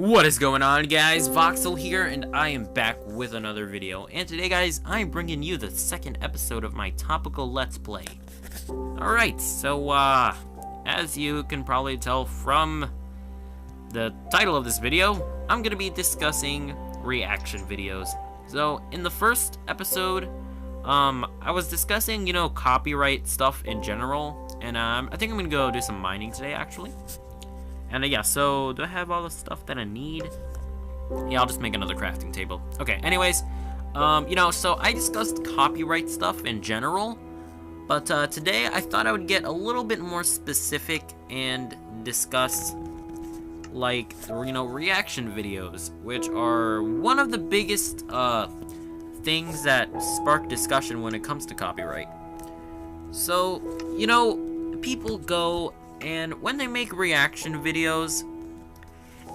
What is going on, guys? Voxel here, and I am back with another video. And today, guys, I'm bringing you the second episode of my Topical Let's Play. Alright, so, as you can probably tell from the title of this video, I'm gonna be discussing reaction videos. So, in the first episode, I was discussing, copyright stuff in general, and, I think I'm gonna go do some mining today, actually. And yeah, so do I have all the stuff that I need? Yeah, I'll just make another crafting table. Okay, anyways, so I discussed copyright stuff in general, but today I thought I would get a little bit more specific and discuss, like, reaction videos, which are one of the biggest things that spark discussion when it comes to copyright. So, people go, and when they make reaction videos,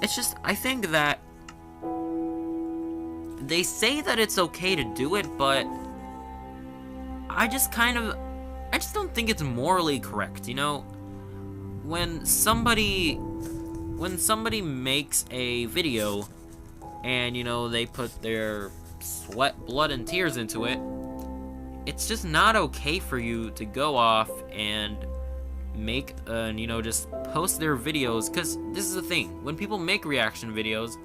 it's just, I think that they say that it's okay to do it, but I just don't think it's morally correct, When somebody makes a video and, they put their sweat, blood, and tears into it, it's just not okay for you to go off and make just post their videos, because this is the thing, when people make reaction videos,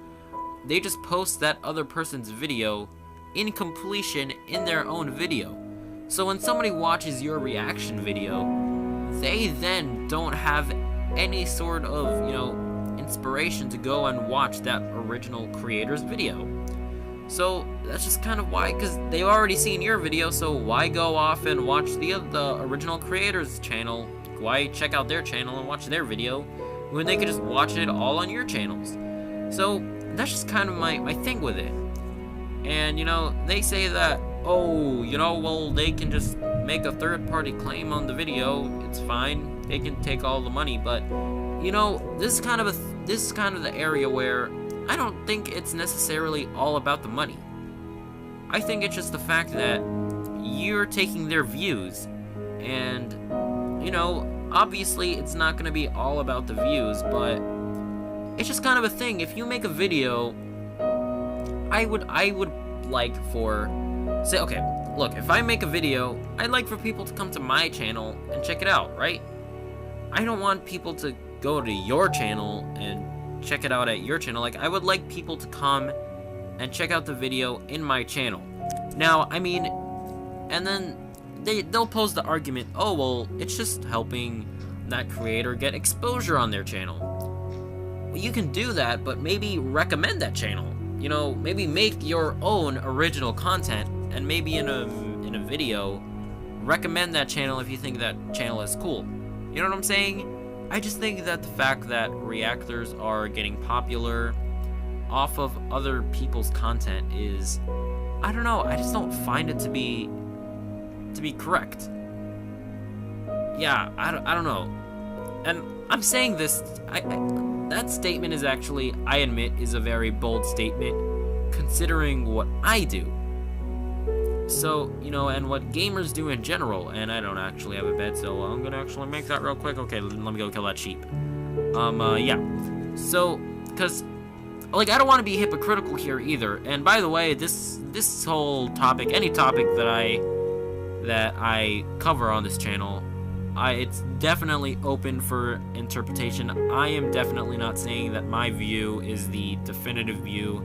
they just post that other person's video in completion in their own video. So when somebody watches your reaction video, they then don't have any sort of inspiration to go and watch that original creator's video. So that's just kind of why, because they've already seen your video, so why go off and watch the original creator's channel? Why check out their channel and watch their video when they could just watch it all on your channels? So that's just kind of my thing with it. And they say that, oh, well, they can just make a third-party claim on the video, it's fine, they can take all the money. But this is kind of the area where I don't think it's necessarily all about the money. I think it's just the fact that you're taking their views, and obviously it's not going to be all about the views, but it's just kind of a thing. If you make a video, I would like okay, look, if I make a video, I'd like for people to come to my channel and check it out, right? I don't want people to go to your channel and check it out at your channel. Like, I would like people to come and check out the video in my channel. Now, and then they'll pose the argument, oh, well, it's just helping that creator get exposure on their channel. Well, you can do that, but maybe recommend that channel. Maybe make your own original content, and maybe in a video, recommend that channel if you think that channel is cool. You know what I'm saying? I just think that the fact that reactors are getting popular off of other people's content is, I don't know, I just don't find it to be correct. Yeah, I don't know. And I'm saying this, that statement is actually, I admit, is a very bold statement, considering what I do. So, and what gamers do in general, and I don't actually have a bed, so I'm gonna actually make that real quick. Okay, let me go kill that sheep. Yeah. So, because, like, I don't want to be hypocritical here either. And by the way, this whole topic, any topic that I cover on this channel, it's definitely open for interpretation. I am definitely not saying that my view is the definitive view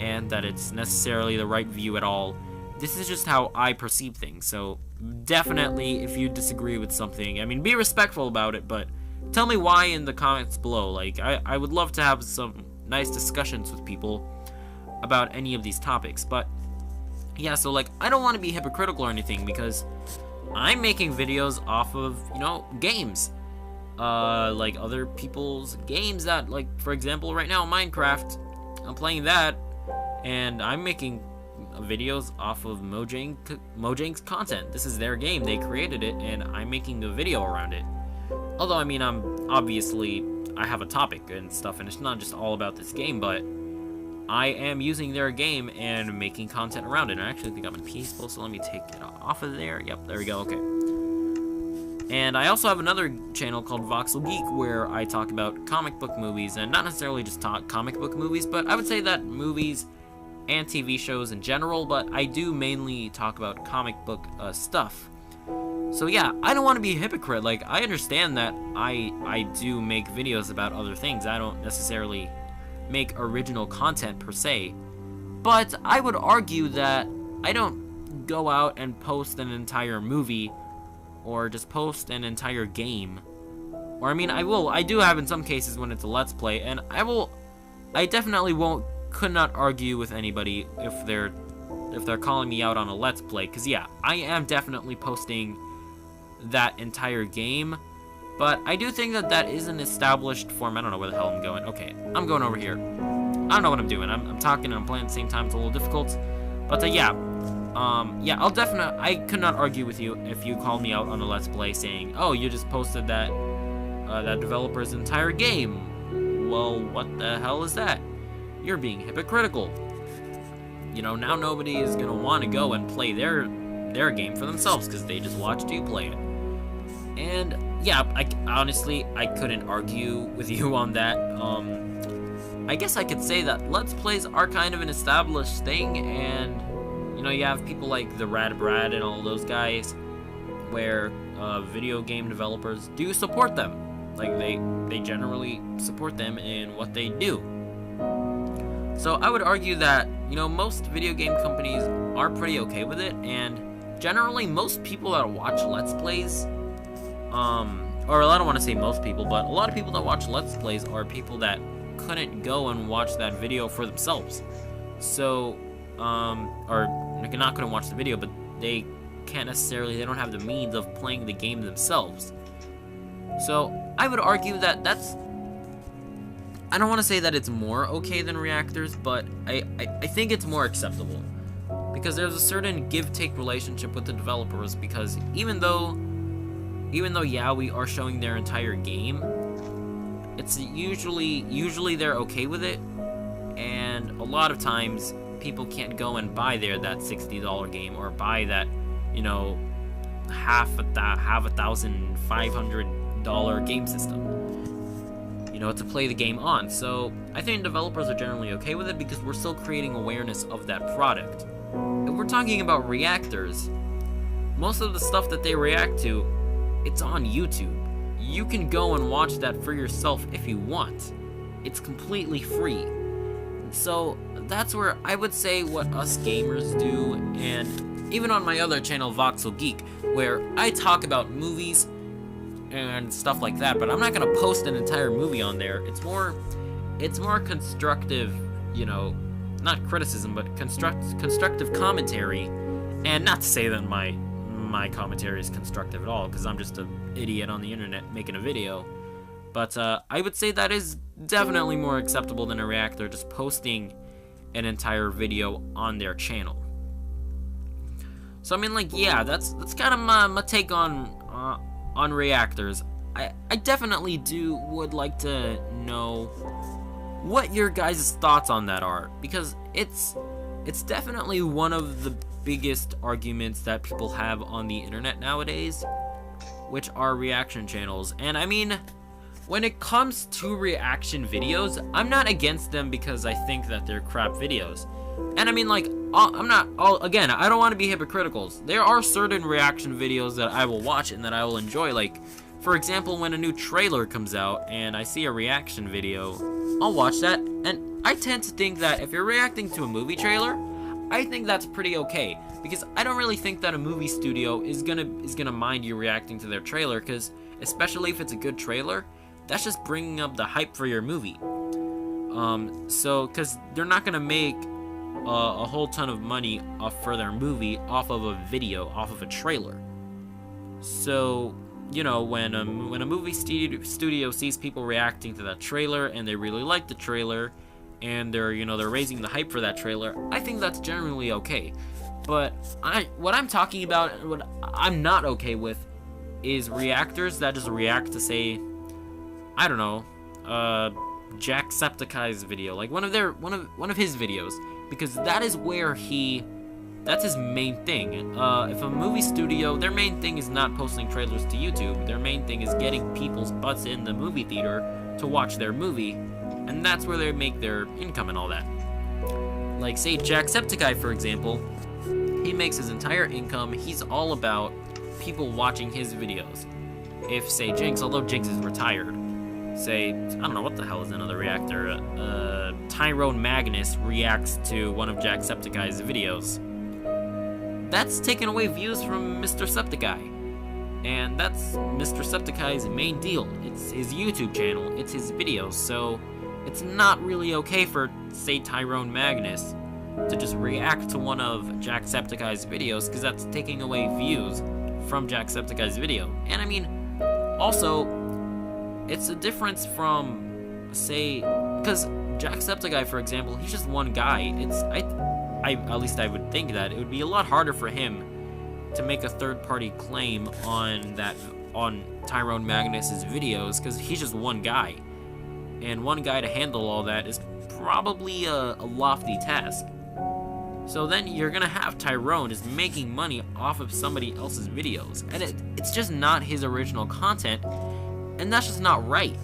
and that it's necessarily the right view at all. This is just how I perceive things. So definitely, if you disagree with something, be respectful about it, but tell me why in the comments below. Like, I would love to have some nice discussions with people about any of these topics. But yeah, so, like, I don't want to be hypocritical or anything, because I'm making videos off of, games. Like, other people's games that, like, for example, right now, Minecraft, I'm playing that, and I'm making videos off of Mojang's content. This is their game, they created it, and I'm making a video around it. Although, I have a topic and stuff, and it's not just all about this game, but I am using their game and making content around it. I actually think I'm in peaceful, so let me take it off of there. Yep, there we go, okay. And I also have another channel called Voxel Geek where I talk about comic book movies, and not necessarily just talk comic book movies, but I would say that movies and TV shows in general, but I do mainly talk about comic book stuff. So yeah, I don't want to be a hypocrite. Like, I understand that I do make videos about other things. I don't necessarily make original content per se, but I would argue that I don't go out and post an entire movie or just post an entire game. Or I mean, I do have in some cases when it's a Let's Play, and I definitely could not argue with anybody if they're calling me out on a Let's Play, because yeah, I am definitely posting that entire game, but I do think that is an established form. I don't know where the hell I'm going. Okay, I'm going over here. I don't know what I'm doing. I'm talking and I'm playing at the same time. It's a little difficult, but yeah, I could not argue with you if you called me out on a Let's Play saying, oh, you just posted that developer's entire game. Well, what the hell is that? You're being hypocritical. You know, now nobody is gonna want to go and play their game for themselves because they just watched you play it. And yeah, honestly, I couldn't argue with you on that. I guess I could say that Let's Plays are kind of an established thing, and you know, you have people like the Rad Brad and all those guys, where video game developers do support them. Like, they generally support them in what they do. So I would argue that, you know, most video game companies are pretty okay with it, and generally most people that watch Let's Plays, or I don't want to say most people, but a lot of people that watch Let's Plays are people that couldn't go and watch that video for themselves. So, or not couldn't watch the video, but they don't have the means of playing the game themselves. So I would argue that I don't want to say that it's more okay than reactors, but I think it's more acceptable, because there's a certain give-take relationship with the developers, because even though yeah, we are showing their entire game, it's usually they're okay with it, and a lot of times people can't go and buy that $60 game, or buy that, you know, half $1,500 game system, you know, to play the game on. So I think developers are generally okay with it because we're still creating awareness of that product. If we're talking about reactors, most of the stuff that they react to, it's on YouTube. You can go and watch that for yourself if you want. It's completely free. So that's where I would say what us gamers do, and even on my other channel, Voxel Geek, where I talk about movies and stuff like that, but I'm not gonna post an entire movie on there. It's more constructive, you know, not criticism, but constructive commentary. And not to say that my commentary is constructive at all, because I'm just an idiot on the internet making a video. But I would say that is definitely more acceptable than a reactor just posting an entire video on their channel. So I mean, like, yeah, that's kind of my take on reactors. I definitely would like to know what your guys' thoughts on that are, because it's definitely one of the biggest arguments that people have on the internet nowadays, which are reaction channels. And I mean, when it comes to reaction videos, I'm not against them because I think that they're crap videos. And I mean, like, again, I don't want to be hypocritical. There are certain reaction videos that I will watch and that I will enjoy. Like, for example, when a new trailer comes out and I see a reaction video, I'll watch that. And I tend to think that if you're reacting to a movie trailer, I think that's pretty okay, because I don't really think that a movie studio is gonna mind you reacting to their trailer, because especially if it's a good trailer, that's just bringing up the hype for your movie. So, because they're not gonna make a whole ton of money for their movie off of a video, off of a trailer. So, you know, when a movie studio sees people reacting to that trailer and they really like the trailer, and they're raising the hype for that trailer, I think that's generally okay. But what I'm talking about, what I'm not okay with, is reactors that just react to, say, I don't know, Jacksepticeye's video, like one of his videos, because that is where he That's his main thing. If a movie studio, their main thing is not posting trailers to YouTube. Their main thing is getting people's butts in the movie theater to watch their movie, and that's where they make their income and all that. Like, say, Jacksepticeye, for example, he makes his entire income, he's all about people watching his videos. If, say, Jinx, although Jinx is retired, say, I don't know, what the hell is another reactor? Tyrone Magnus reacts to one of Jacksepticeye's videos. That's taking away views from Mr. Septiceye. And that's Mr. Septiceye's main deal. It's his YouTube channel, it's his videos, so it's not really okay for, say, Tyrone Magnus to just react to one of Jacksepticeye's videos, because that's taking away views from Jacksepticeye's video. And I mean, also, it's a difference from, say, because Jacksepticeye, for example, he's just one guy. At least I would think that it would be a lot harder for him to make a third-party claim on Tyrone Magnus's videos, because he's just one guy. And one guy to handle all that is probably a lofty task. So then you're gonna have Tyrone just making money off of somebody else's videos, and it's just not his original content, and that's just not right.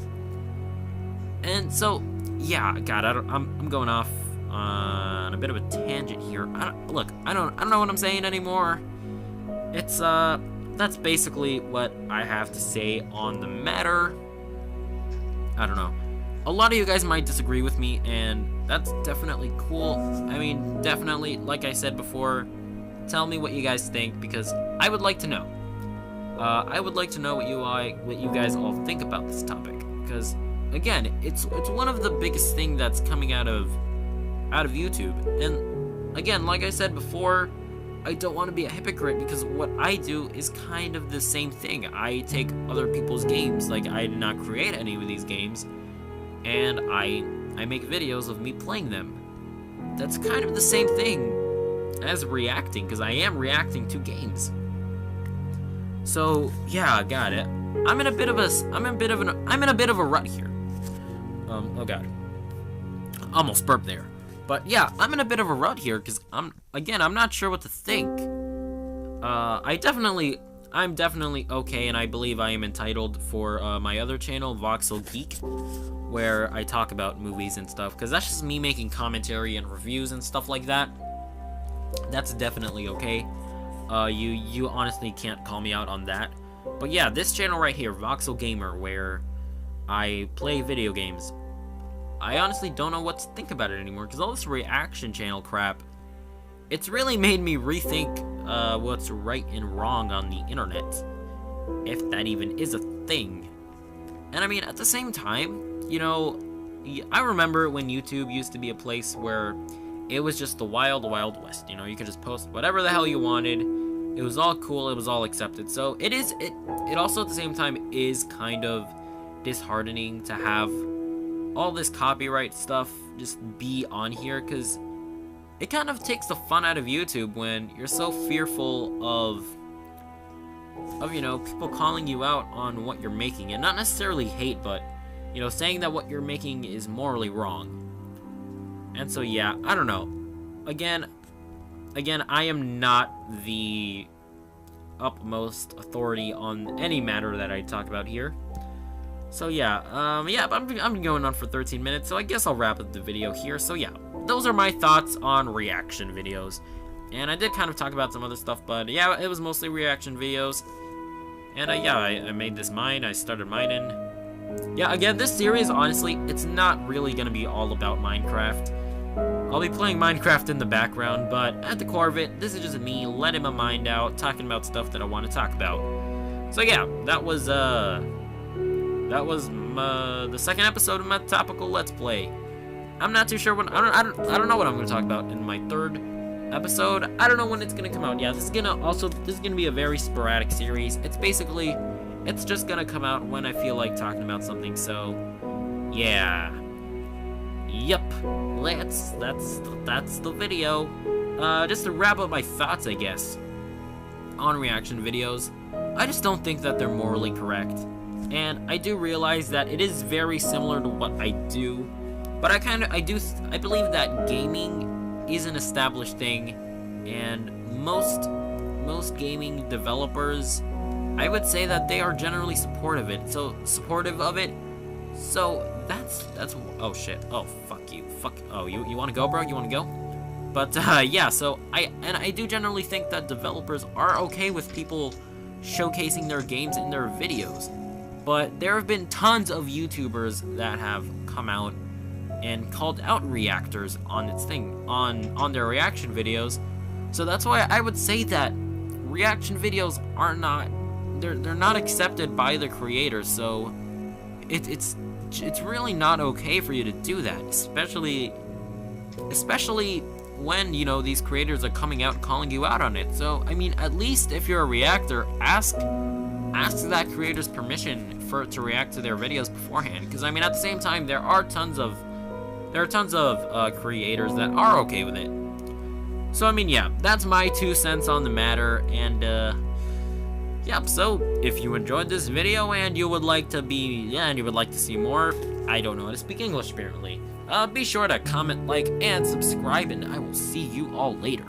And so, yeah, God, I'm going off on a bit of a tangent here. I don't know what I'm saying anymore. It's that's basically what I have to say on the matter. I don't know. A lot of you guys might disagree with me, and that's definitely cool. I mean, definitely, like I said before, tell me what you guys think, because I would like to know. I would like to know what you guys all think about this topic, because again, it's one of the biggest thing that's coming out of YouTube. And again, like I said before, I don't want to be a hypocrite, because what I do is kind of the same thing. I take other people's games, like I did not create any of these games, and I make videos of me playing them. That's kind of the same thing as reacting, because I am reacting to games. So yeah, got it. I'm in a bit of a rut here. Oh god, almost burped there. But yeah, I'm in a bit of a rut here, because I'm not sure what to think. I'm definitely okay, and I believe I am entitled for my other channel, Voxel Geek, where I talk about movies and stuff, because that's just me making commentary and reviews and stuff like that. That's definitely okay. You honestly can't call me out on that. But yeah, this channel right here, Voxel Gamer, where I play video games, I honestly don't know what to think about it anymore, because all this reaction channel crap, it's really made me rethink what's right and wrong on the internet, if that even is a thing. And I mean, at the same time, you know, I remember when YouTube used to be a place where it was just the wild, wild west. You know, you could just post whatever the hell you wanted. It was all cool, it was all accepted. So it also at the same time is kind of disheartening to have all this copyright stuff just be on here, because it kind of takes the fun out of YouTube when you're so fearful of you know, people calling you out on what you're making, and not necessarily hate, but you know, saying that what you're making is morally wrong. And so yeah, I don't know. Again, I am not the utmost authority on any matter that I talk about here. So yeah, but I'm going on for 13 minutes, so I guess I'll wrap up the video here. So yeah, those are my thoughts on reaction videos. And I did kind of talk about some other stuff, but yeah, it was mostly reaction videos. And yeah, I made this mine, I started mining. Yeah, again, this series, honestly, it's not really gonna be all about Minecraft. I'll be playing Minecraft in the background, but at the core of it, this is just me letting my mind out, talking about stuff that I want to talk about. So yeah, that was the second episode of my Topical Let's Play. I'm not too sure when. I don't know what I'm gonna talk about in my third episode. I don't know when it's gonna come out. Yeah, this is gonna be a very sporadic series. It's just gonna come out when I feel like talking about something. So yeah. Yep, that's the video. Just to wrap up my thoughts, I guess, on reaction videos, I just don't think that they're morally correct. And I do realize that it is very similar to what I do, but I believe that gaming is an established thing and most gaming developers, I would say that they are generally supportive of it. So that's oh shit. Oh fuck you. Oh, you want to go, bro? You want to go? But yeah, so I do generally think that developers are okay with people showcasing their games in their videos. But there have been tons of YouTubers that have come out and called out reactors on on their reaction videos. So that's why I would say that reaction videos are they're not accepted by the creators. So it's really not okay for you to do that, especially when, you know, these creators are coming out and calling you out on it. So I mean, at least if you're a reactor, ask that creator's permission to react to their videos beforehand, because I mean, at the same time, there are tons of creators that are okay with it. So I mean, yeah, that's my 2 cents on the matter. And yeah, so if you enjoyed this video and you would like to see more, I don't know how to speak English apparently, be sure to comment, like, and subscribe, and I will see you all later.